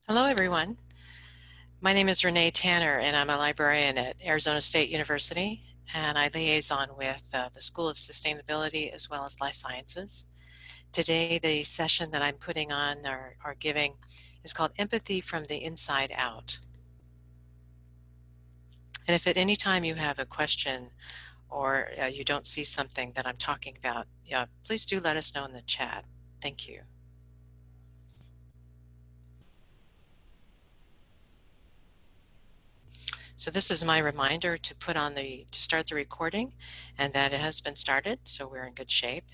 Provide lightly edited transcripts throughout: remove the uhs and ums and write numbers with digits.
Hello, everyone. My name is Rene Tanner, and I'm a librarian at Arizona State University, and I liaison with the School of Sustainability as well as Life Sciences. Today, the session that I'm putting on or giving is called Empathy from the Inside Out. And if at any time you have a question or you don't see something that I'm talking about, please do let us know in the chat. Thank you. So this is my reminder to start the recording, and that it has been started, so we're in good shape.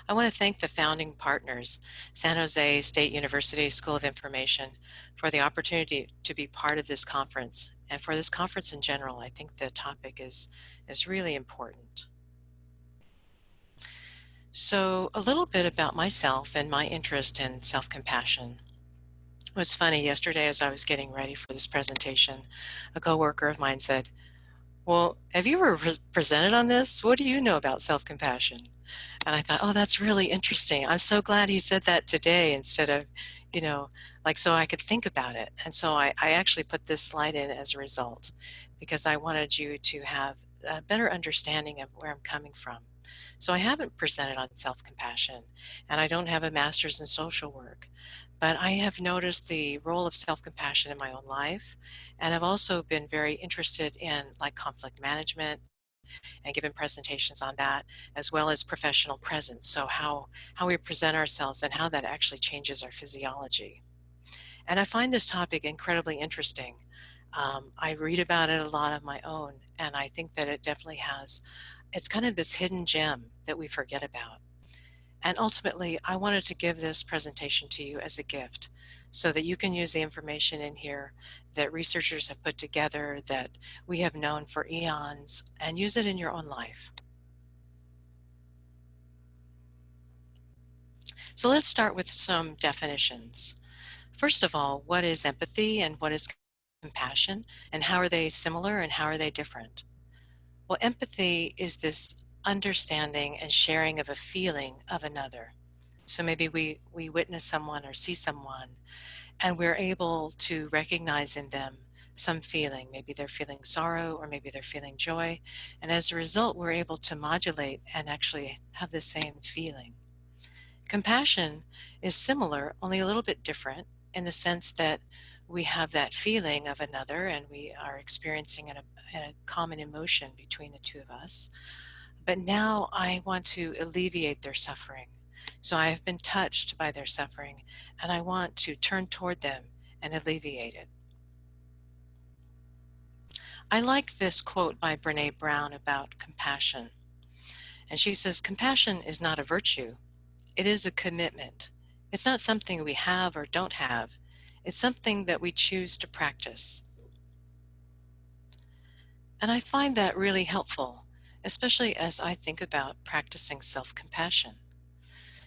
I want to thank the founding partners, San Jose State University School of Information, for the opportunity to be part of this conference, and for this conference in general. I think the topic is really important. So a little bit about myself and my interest in self-compassion. It was funny, yesterday as I was getting ready for this presentation, a coworker of mine said, "Well, have you ever presented on this? What do you know about self-compassion?" And I thought, oh, that's really interesting. I'm so glad he said that today instead of, so I could think about it. And so I actually put this slide in as a result because I wanted you to have a better understanding of where I'm coming from. So I haven't presented on self-compassion, and I don't have a master's in social work, but I have noticed the role of self-compassion in my own life, and I've also been very interested in like conflict management and given presentations on that, as well as professional presence. So how we present ourselves and how that actually changes our physiology. And I find this topic incredibly interesting. I read about it a lot on my own, and I think that it definitely it's kind of this hidden gem that we forget about. And ultimately, I wanted to give this presentation to you as a gift so that you can use the information in here that researchers have put together, that we have known for eons, and use it in your own life. So let's start with some definitions. First of all, what is empathy and what is compassion, and how are they similar and how are they different? Well, empathy is this understanding and sharing of a feeling of another. So maybe we witness someone or see someone, and we're able to recognize in them some feeling. Maybe they're feeling sorrow, or maybe they're feeling joy. And as a result, we're able to modulate and actually have the same feeling. Compassion is similar, only a little bit different in the sense that we have that feeling of another and we are experiencing a common emotion between the two of us. But now I want to alleviate their suffering. So I have been touched by their suffering, and I want to turn toward them and alleviate it. I like this quote by Brene Brown about compassion. And she says, "Compassion is not a virtue. It is a commitment. It's not something we have or don't have. It's something that we choose to practice." And I find that really helpful, especially as I think about practicing self-compassion.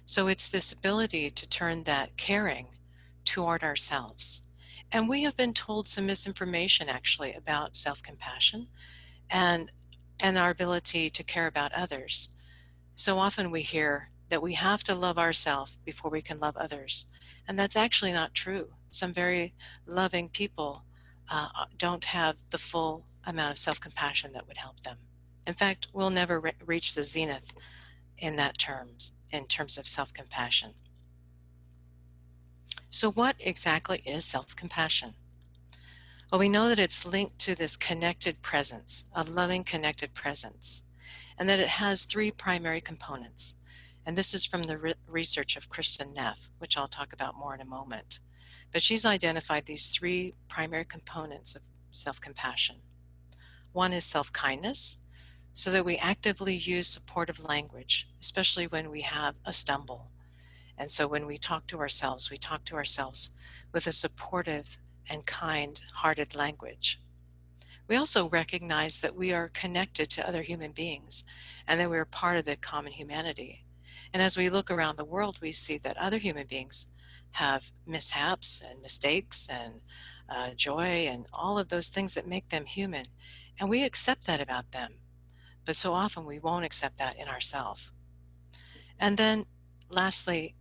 So it's this ability to turn that caring toward ourselves. And we have been told some misinformation actually about self-compassion and our ability to care about others. So often we hear that we have to love ourselves before we can love others. And that's actually not true. Some very loving people don't have the full amount of self-compassion that would help them. In fact, we'll never reach the zenith in terms of self-compassion. So what exactly is self-compassion? Well, we know that it's linked to this connected presence, a loving connected presence, and that it has three primary components. And this is from the research of Kristin Neff, which I'll talk about more in a moment. But she's identified these three primary components of self-compassion. One is self-kindness, so that we actively use supportive language, especially when we have a stumble. And so when we talk to ourselves with a supportive and kind-hearted language. We also recognize that we are connected to other human beings and that we are part of the common humanity. And as we look around the world, we see that other human beings have mishaps and mistakes and joy and all of those things that make them human. And we accept that about them. But so often we won't accept that in ourselves. And then lastly,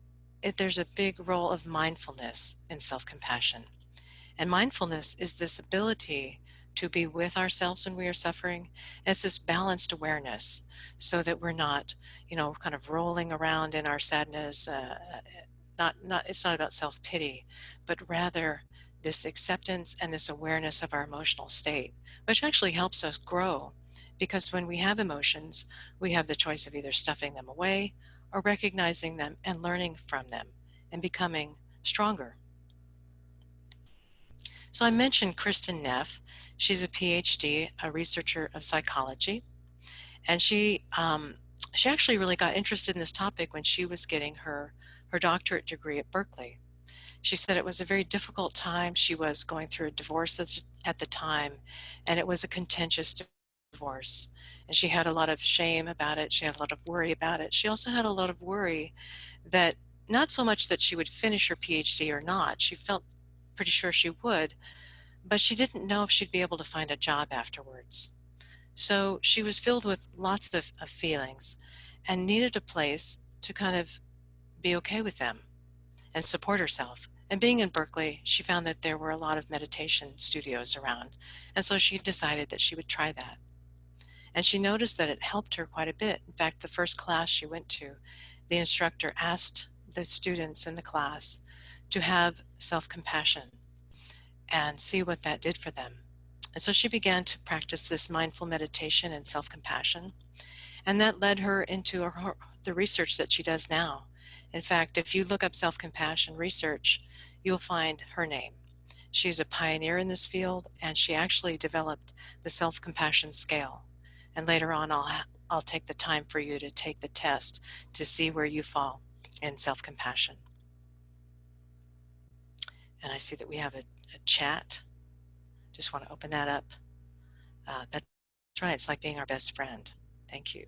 there's a big role of mindfulness in self-compassion. And mindfulness is this ability to be with ourselves when we are suffering. And it's this balanced awareness so that we're not, kind of rolling around in our sadness. It's not about self-pity, but rather this acceptance and this awareness of our emotional state, which actually helps us grow. Because when we have emotions, we have the choice of either stuffing them away or recognizing them and learning from them and becoming stronger. So I mentioned Kristin Neff. She's a PhD, a researcher of psychology, and she actually really got interested in this topic when she was getting her doctorate degree at Berkeley. She said it was a very difficult time. She was going through a divorce at the time, and it was a contentious divorce. And she had a lot of shame about it. She had a lot of worry about it. She also had a lot of worry that not so much that she would finish her PhD or not. She felt pretty sure she would, but she didn't know if she'd be able to find a job afterwards. So she was filled with lots of feelings and needed a place to kind of be okay with them and support herself. And being in Berkeley, she found that there were a lot of meditation studios around. And so she decided that she would try that. And she noticed that it helped her quite a bit. In fact, the first class she went to, the instructor asked the students in the class to have self-compassion and see what that did for them. And so she began to practice this mindful meditation and self-compassion. And that led her into the research that she does now. In fact, if you look up self-compassion research, you'll find her name. She's a pioneer in this field, and she actually developed the self-compassion scale. And later on, I'll take the time for you to take the test to see where you fall in self-compassion. And I see that we have a chat. Just want to open that up. That's right. It's like being our best friend. Thank you.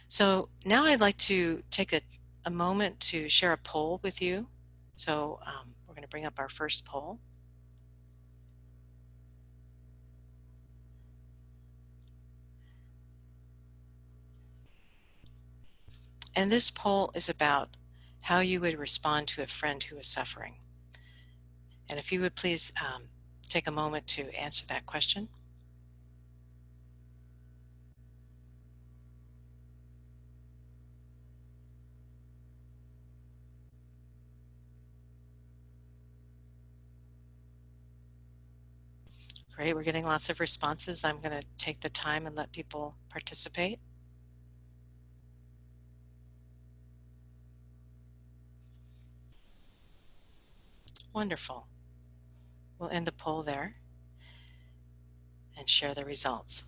So now I'd like to take a moment to share a poll with you. So we're going to bring up our first poll. And this poll is about how you would respond to a friend who is suffering. And if you would please take a moment to answer that question. Great, we're getting lots of responses. I'm going to take the time and let people participate. Wonderful. We'll end the poll there and share the results.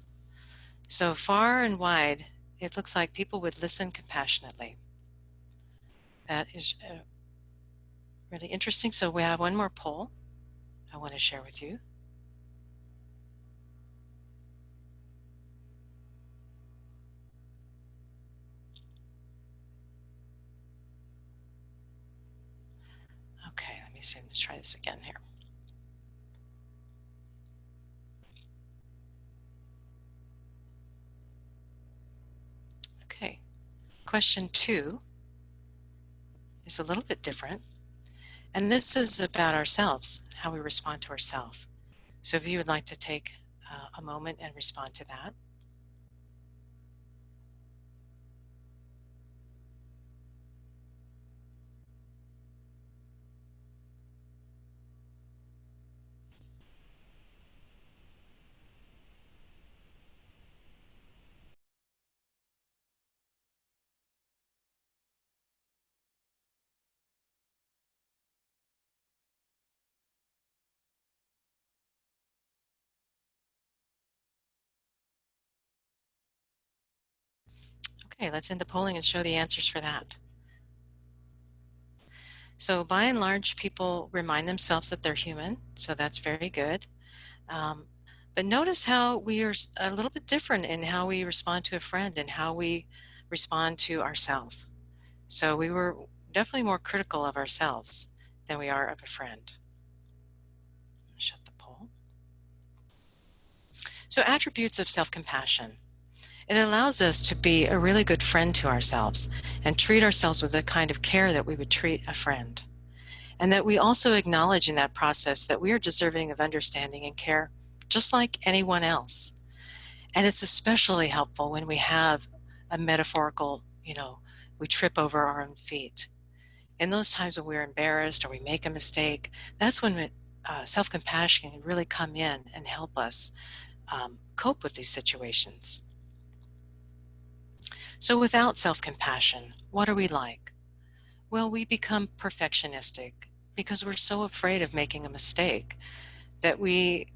So far and wide, it looks like people would listen compassionately. That is really interesting. So we have one more poll I want to share with you. Okay, let me see. Let's try this again here. Okay, question 2 is a little bit different. And this is about ourselves, how we respond to ourselves. So if you would like to take a moment and respond to that. Okay, let's end the polling and show the answers for that. So by and large, people remind themselves that they're human, so that's very good. But notice how we are a little bit different in how we respond to a friend and how we respond to ourselves. So we were definitely more critical of ourselves than we are of a friend. Shut the poll. So attributes of self-compassion. It allows us to be a really good friend to ourselves and treat ourselves with the kind of care that we would treat a friend. And that we also acknowledge in that process that we are deserving of understanding and care just like anyone else. And it's especially helpful when we have a metaphorical, we trip over our own feet. In those times when we're embarrassed or we make a mistake, that's when self-compassion can really come in and help us cope with these situations. So without self-compassion, what are we like? Well, we become perfectionistic because we're so afraid of making a mistake that we,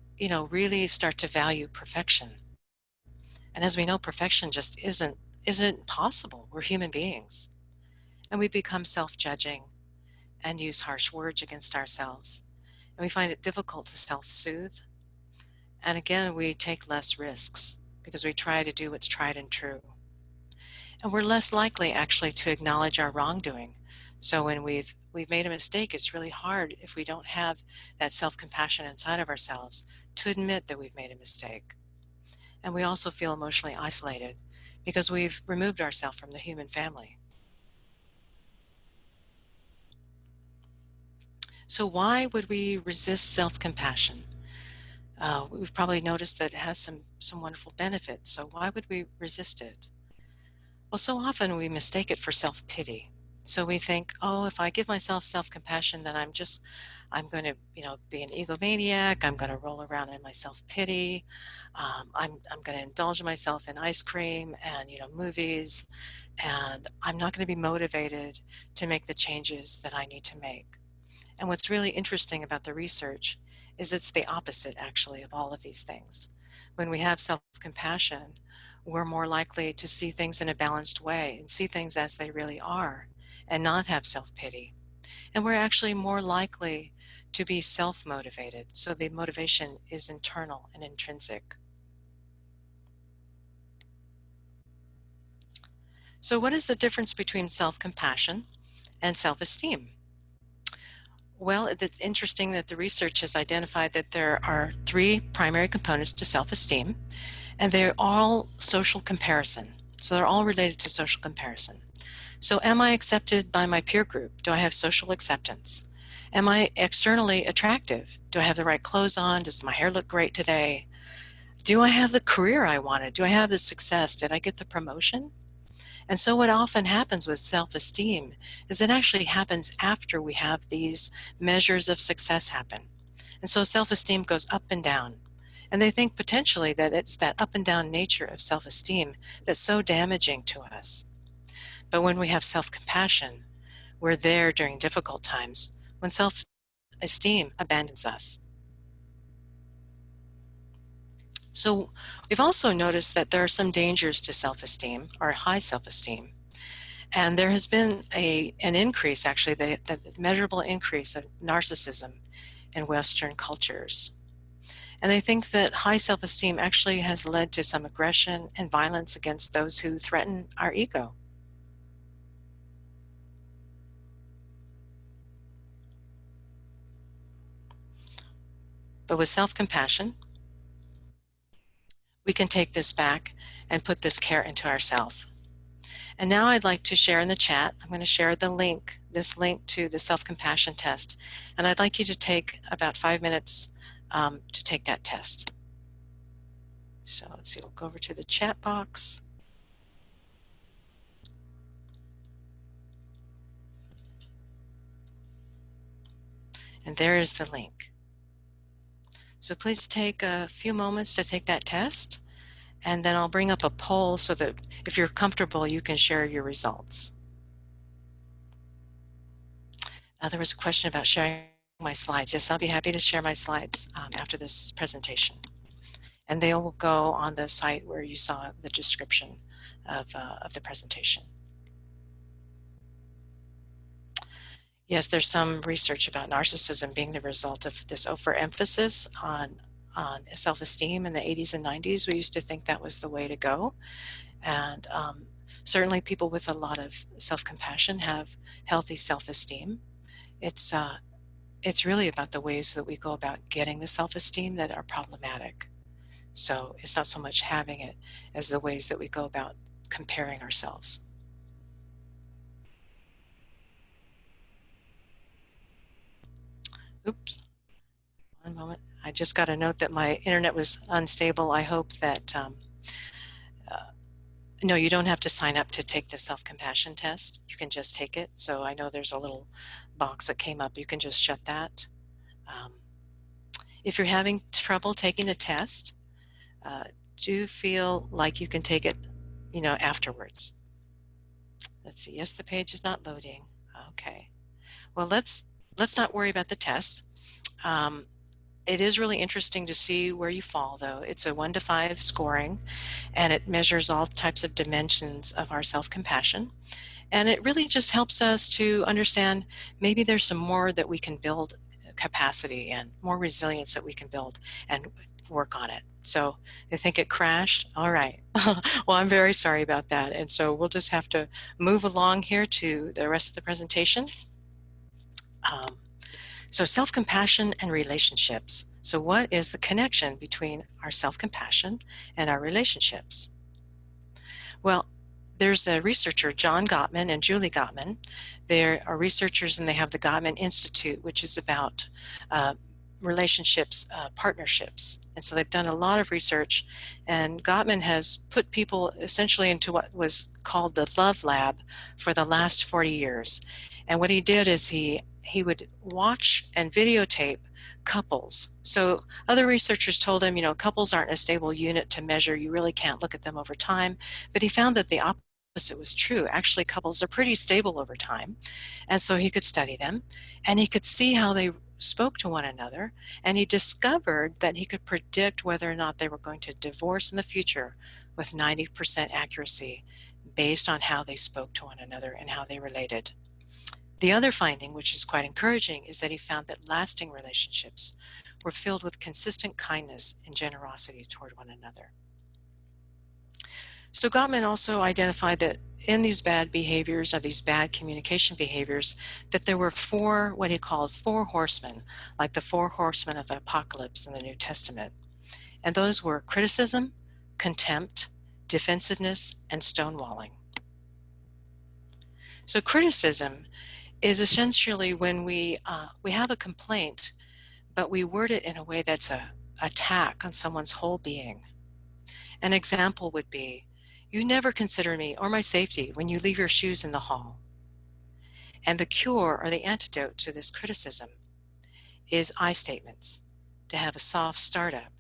really start to value perfection. And as we know, perfection just isn't possible. We're human beings. And we become self-judging and use harsh words against ourselves. And we find it difficult to self-soothe. And again, we take less risks because we try to do what's tried and true. And we're less likely actually to acknowledge our wrongdoing. So when we've made a mistake, it's really hard if we don't have that self-compassion inside of ourselves to admit that we've made a mistake. And we also feel emotionally isolated because we've removed ourselves from the human family. So why would we resist self-compassion? We've probably noticed that it has some wonderful benefits. So why would we resist it? Well, so often we mistake it for self-pity. So we think, oh, if I give myself self-compassion, then I'm going to, be an egomaniac. I'm going to roll around in my self-pity. I'm going to indulge myself in ice cream and, movies, and I'm not going to be motivated to make the changes that I need to make. And what's really interesting about the research is it's the opposite, actually, of all of these things. When we have self-compassion, we're more likely to see things in a balanced way and see things as they really are and not have self-pity. And we're actually more likely to be self-motivated. So the motivation is internal and intrinsic. So what is the difference between self-compassion and self-esteem? Well, it's interesting that the research has identified that there are three primary components to self-esteem, and they're all social comparison. So they're all related to social comparison. So am I accepted by my peer group? Do I have social acceptance? Am I externally attractive? Do I have the right clothes on? Does my hair look great today? Do I have the career I wanted? Do I have the success? Did I get the promotion? And so what often happens with self-esteem is it actually happens after we have these measures of success happen. And so self-esteem goes up and down. And they think potentially that it's that up and down nature of self-esteem that's so damaging to us. But when we have self-compassion, we're there during difficult times when self-esteem abandons us. So we've also noticed that there are some dangers to self-esteem or high self-esteem. And there has been an increase, actually, the measurable increase of narcissism in Western cultures. And they think that high self-esteem actually has led to some aggression and violence against those who threaten our ego. But with self-compassion, we can take this back and put this care into ourselves. And now I'd like to share in the chat, I'm going to share this link to the self-compassion test. And I'd like you to take about 5 minutes to take that test. So let's see, we'll go over to the chat box. And there is the link. So please take a few moments to take that test. And then I'll bring up a poll so that if you're comfortable, you can share your results. There was a question about sharing my slides. Yes, I'll be happy to share my slides after this presentation. And they will go on the site where you saw the description of the presentation. Yes, there's some research about narcissism being the result of this overemphasis on self-esteem in the 80s and 90s. We used to think that was the way to go. And certainly people with a lot of self-compassion have healthy self-esteem. It's really about the ways that we go about getting the self-esteem that are problematic. So it's not so much having it as the ways that we go about comparing ourselves. Oops, one moment. I just got a note that my internet was unstable. I hope that, no, you don't have to sign up to take the self-compassion test. You can just take it. So I know there's a little box that came up. You can just shut that. If you're having trouble taking the test, do feel like you can take it, afterwards. Let's see. Yes, the page is not loading. Okay. Well, let's not worry about the test. It is really interesting to see where you fall, though. It's a 1 to 5 scoring, and it measures all types of dimensions of our self-compassion. And it really just helps us to understand maybe there's some more that we can build capacity and more resilience that we can build and work on it. So I think it crashed. All right. Well, I'm very sorry about that. And so we'll just have to move along here to the rest of the presentation. So self-compassion and relationships. So what is the connection between our self-compassion and our relationships? Well, there's a researcher, John Gottman and Julie Gottman. They are researchers, and they have the Gottman Institute, which is about relationships, partnerships. And so they've done a lot of research, and Gottman has put people essentially into what was called the Love Lab for the last 40 years. And what he did is he would watch and videotape couples. So other researchers told him, couples aren't a stable unit to measure. You really can't look at them over time. But he found that the opposite was true. Actually, couples are pretty stable over time. And so he could study them, and he could see how they spoke to one another, and he discovered that he could predict whether or not they were going to divorce in the future with 90% accuracy based on how they spoke to one another and how they related. The other finding, which is quite encouraging, is that he found that lasting relationships were filled with consistent kindness and generosity toward one another. So Gottman also identified that in these bad behaviors, or these bad communication behaviors, that there were what he called 4 horsemen, like the 4 horsemen of the apocalypse in the New Testament. And those were criticism, contempt, defensiveness, and stonewalling. So criticism is essentially when we have a complaint, but we word it in a way that's an attack on someone's whole being. An example would be, "You never consider me or my safety when you leave your shoes in the hall." And the cure, or the antidote to this criticism, is I statements, to have a soft startup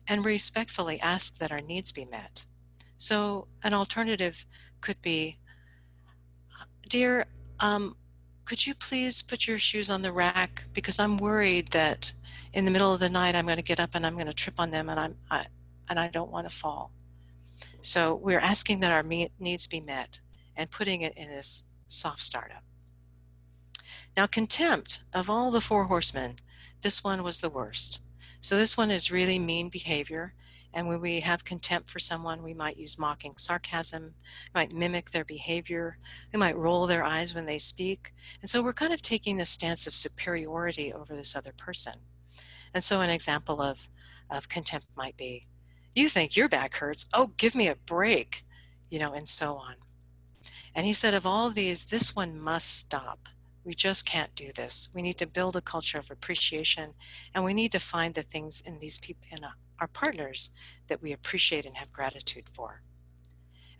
and respectfully ask that our needs be met. So an alternative could be, "Dear, could you please put your shoes on the rack, because I'm worried that in the middle of the night I'm going to get up and I'm going to trip on them, and I don't want to fall." So we're asking that our needs be met and putting it in this soft startup. Now, contempt, of all the 4 horsemen, this one was the worst. So this one is really mean behavior. And when we have contempt for someone, we might use mocking sarcasm, might mimic their behavior, we might roll their eyes when they speak. And so we're kind of taking this stance of superiority over this other person. And so an example of contempt might be, "You think your back hurts? Oh, give me a break," and so on. And he said, of all these, this one must stop. We just can't do this. We need to build a culture of appreciation, and we need to find the things in these people, in our partners, that we appreciate and have gratitude for.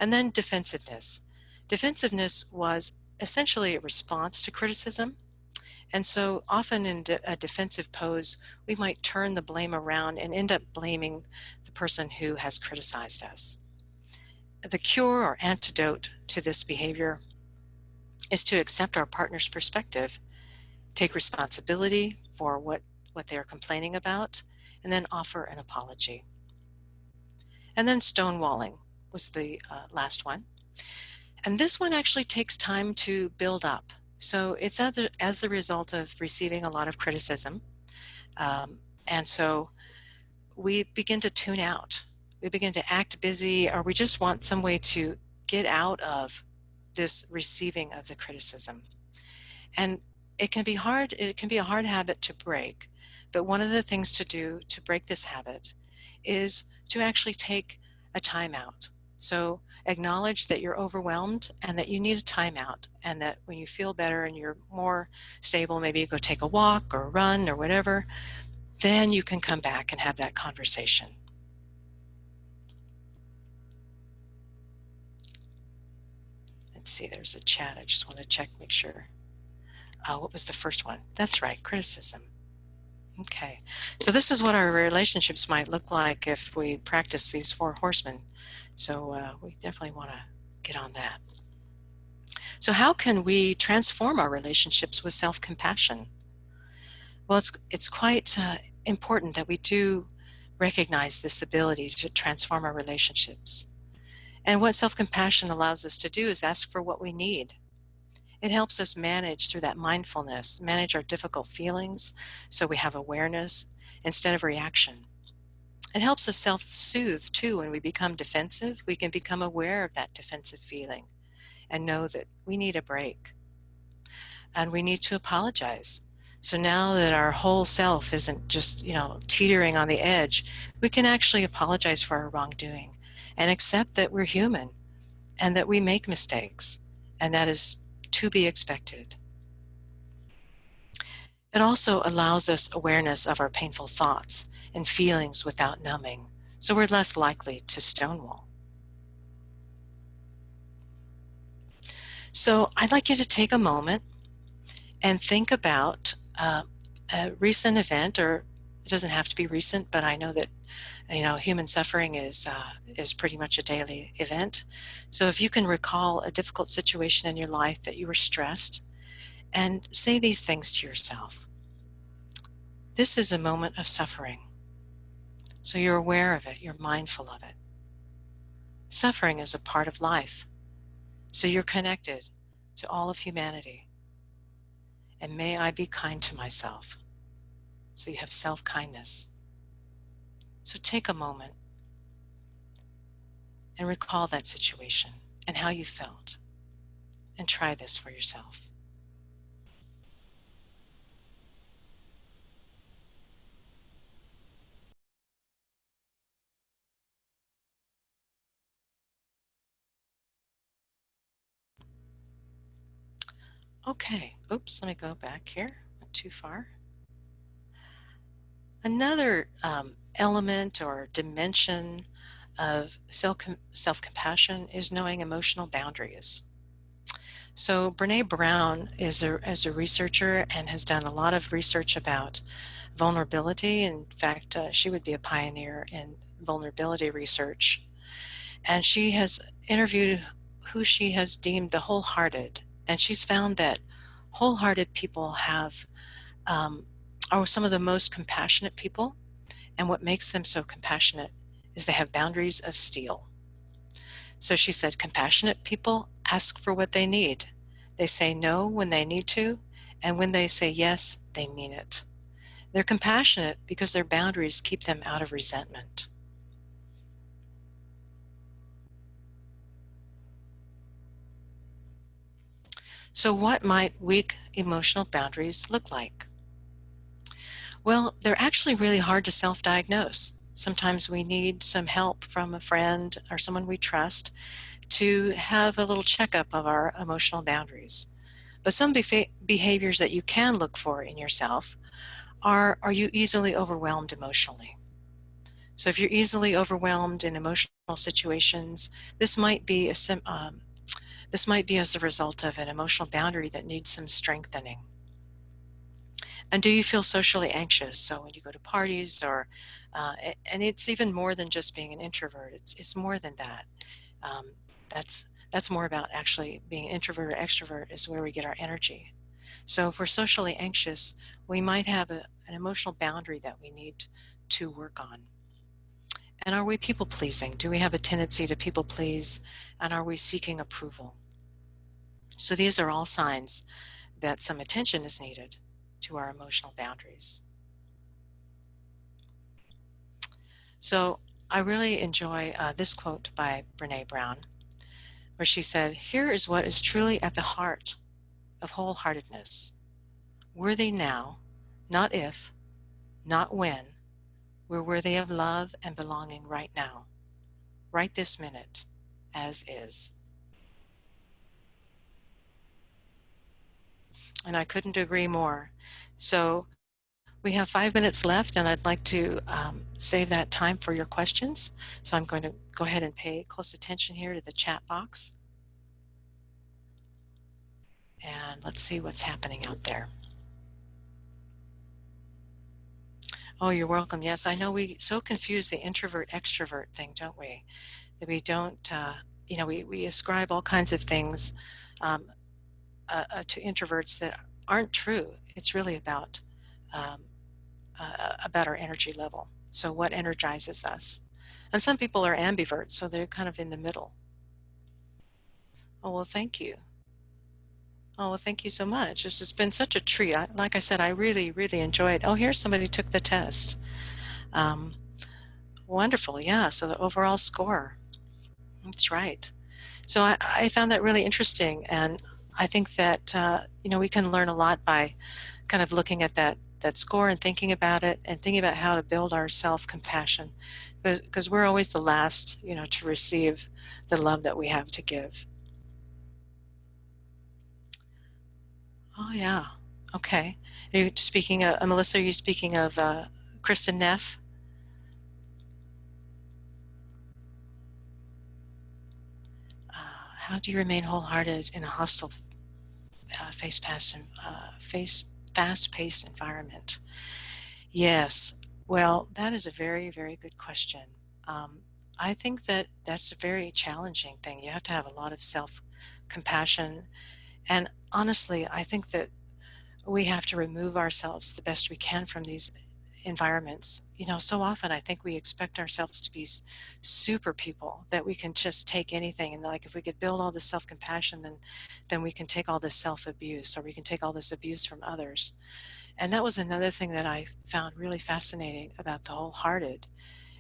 And then defensiveness. Defensiveness was essentially a response to criticism. And so often in a defensive pose, we might turn the blame around and end up blaming the person who has criticized us. The cure, or antidote to this behavior, is to accept our partner's perspective, take responsibility for what they are complaining about, and then offer an apology. And then stonewalling was the last one. And this one actually takes time to build up. So it's as the result of receiving a lot of criticism. And so we begin to tune out. We begin to act busy, or we just want some way to get out of this receiving of the criticism. And it can be hard. It can be a hard habit to break. But one of the things to do to break this habit is to actually take a timeout. So acknowledge that you're overwhelmed and that you need a timeout, and that when you feel better and you're more stable, maybe you go take a walk or run or whatever, then you can come back and have that conversation. Let's see, there's a chat. I just want to check, make sure. What was the first one? That's right, criticism. Okay, so this is what our relationships might look like if we practice these 4 horsemen. So we definitely want to get on that. So how can we transform our relationships with self-compassion? Well, it's quite important that we do recognize this ability to transform our relationships. And what self-compassion allows us to do is ask for what we need. It helps us manage through that mindfulness, manage our difficult feelings so we have awareness instead of reaction. It helps us self-soothe too. When we become defensive, we can become aware of that defensive feeling and know that we need a break. And we need to apologize. So now that our whole self isn't just, teetering on the edge, we can actually apologize for our wrongdoing and accept that we're human and that we make mistakes, and that is to be expected. It also allows us awareness of our painful thoughts and feelings without numbing, so we're less likely to stonewall. So I'd like you to take a moment and think about a recent event, or it doesn't have to be recent, but I know that human suffering is pretty much a daily event. So if you can recall a difficult situation in your life that you were stressed, and say these things to yourself. This is a moment of suffering. So you're aware of it, you're mindful of it. Suffering is a part of life. So you're connected to all of humanity. And may I be kind to myself. So you have self-kindness. So take a moment and recall that situation and how you felt. And try this for yourself. Okay, oops, let me go back here, not too far. Another element or dimension of self-compassion is knowing emotional boundaries. So Brene Brown is a researcher and has done a lot of research about vulnerability. In fact, she would be a pioneer in vulnerability research. And she has interviewed who she has deemed the wholehearted. And she's found that wholehearted people are some of the most compassionate people. And what makes them so compassionate is they have boundaries of steel. So she said, compassionate people ask for what they need. They say no when they need to, and when they say yes, they mean it. They're compassionate because their boundaries keep them out of resentment. So what might weak emotional boundaries look like? Well, they're actually really hard to self-diagnose. Sometimes we need some help from a friend or someone we trust to have a little checkup of our emotional boundaries. But some behaviors that you can look for in yourself are you easily overwhelmed emotionally? So if you're easily overwhelmed in emotional situations, this might be as a result of an emotional boundary that needs some strengthening. And do you feel socially anxious? So when you go to parties, and it's even more than just being an introvert. It's more than that. Um, that's more about actually being introvert or extrovert is where we get our energy. So if we're socially anxious, we might have an emotional boundary that we need to work on. And are we people pleasing? Do we have a tendency to people please? And are we seeking approval? So these are all signs that some attention is needed to our emotional boundaries. So I really enjoy this quote by Brene Brown, where she said, "Here is what is truly at the heart of wholeheartedness. Worthy now, not if, not when, We're worthy of love and belonging right now, right this minute, as is. And I couldn't agree more. So we have 5 minutes left, and I'd like to save that time for your questions. So I'm going to go ahead and pay close attention here to the chat box. And let's see what's happening out there. Oh, you're welcome. Yes, I know we so confuse the introvert-extrovert thing, don't we? That we don't, we ascribe all kinds of things to introverts that aren't true. It's really about our energy level. So what energizes us? And some people are ambiverts, so they're kind of in the middle. Oh, well, thank you. Oh, well, thank you so much. This has been such a treat. Like I said, I really, really enjoyed. Oh, here's somebody took the test. Wonderful. Yeah. So the overall score. That's right. So I found that really interesting. And I think that, we can learn a lot by kind of looking at that score and thinking about it and thinking about how to build our self-compassion, because we're always the last, to receive the love that we have to give. Oh, yeah. Okay. Are you speaking of, Melissa, are you speaking of Kristin Neff? How do you remain wholehearted in a hostile, fast-paced environment? Yes. Well, that is a very, very good question. I think that that's a very challenging thing. You have to have a lot of self-compassion. And honestly, I think that we have to remove ourselves the best we can from these environments. So often I think we expect ourselves to be super people, that we can just take anything. And like, if we could build all this self-compassion, then we can take all this self-abuse, or we can take all this abuse from others. And that was another thing that I found really fascinating about the wholehearted,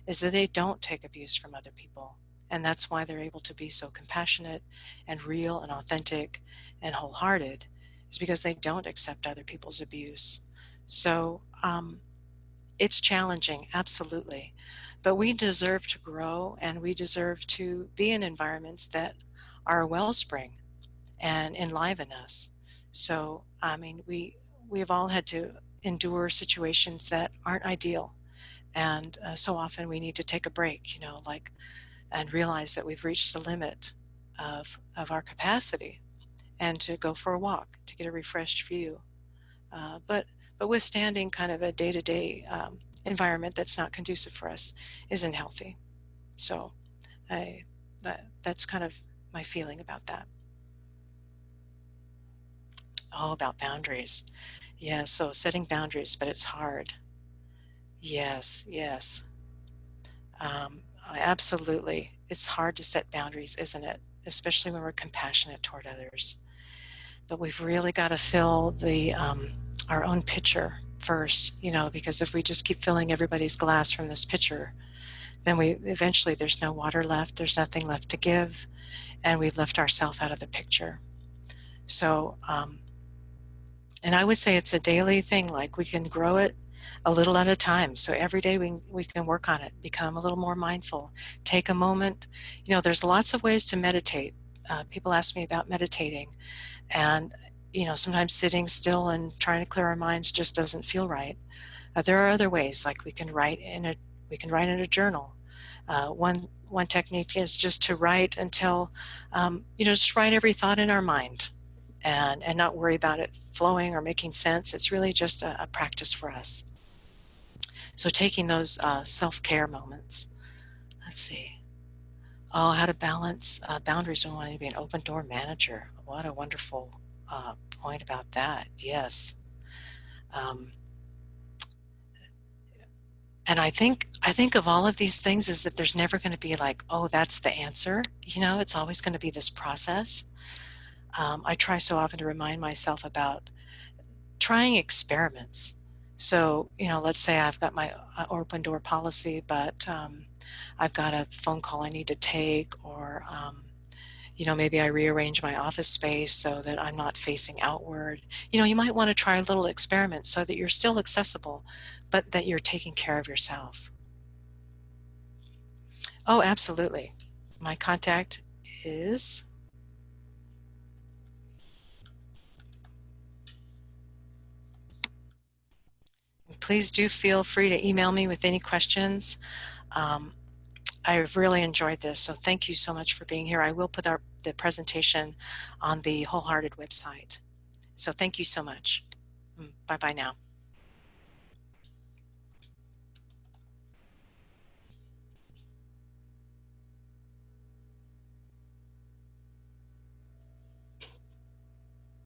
is that they don't take abuse from other people. And that's why they're able to be so compassionate and real and authentic and wholehearted, is because they don't accept other people's abuse. So it's challenging, absolutely. But we deserve to grow, and we deserve to be in environments that are a wellspring and enliven us. So, I mean, we've all had to endure situations that aren't ideal. And so often we need to take a break, and realize that we've reached the limit of our capacity, and to go for a walk to get a refreshed view. But withstanding kind of a day-to-day environment that's not conducive for us isn't healthy. So that's kind of my feeling about that. Oh, about boundaries. Yeah, so setting boundaries, but it's hard. Yes, yes. Absolutely. It's hard to set boundaries, isn't it? Especially when we're compassionate toward others. But we've really got to fill our own pitcher first, because if we just keep filling everybody's glass from this pitcher, then eventually there's no water left, there's nothing left to give, and we've left ourselves out of the picture. So, and I would say it's a daily thing. Like, we can grow it a little at a time. So every day we can work on it, become a little more mindful, take a moment. There's lots of ways to meditate. People ask me about meditating, and sometimes sitting still and trying to clear our minds just doesn't feel right. There are other ways, like we can write in a journal. One technique is just to write until just write every thought in our mind, and not worry about it flowing or making sense. It's really just a practice for us. So taking those self-care moments. Let's see. Oh, how to balance boundaries when wanting to be an open door manager. What a wonderful point about that. Yes. And I think of all of these things is that there's never going to be like, oh, that's the answer. It's always going to be this process. I try so often to remind myself about trying experiments. So, let's say I've got my open door policy, but I've got a phone call I need to take, or maybe I rearrange my office space so that I'm not facing outward. You might want to try a little experiment so that you're still accessible, but that you're taking care of yourself. Oh, absolutely. My contact is, please do feel free to email me with any questions. Um, I've really enjoyed this, so thank you so much for being here. I will put the presentation on the Wholehearted website. So thank you so much. Bye-bye now.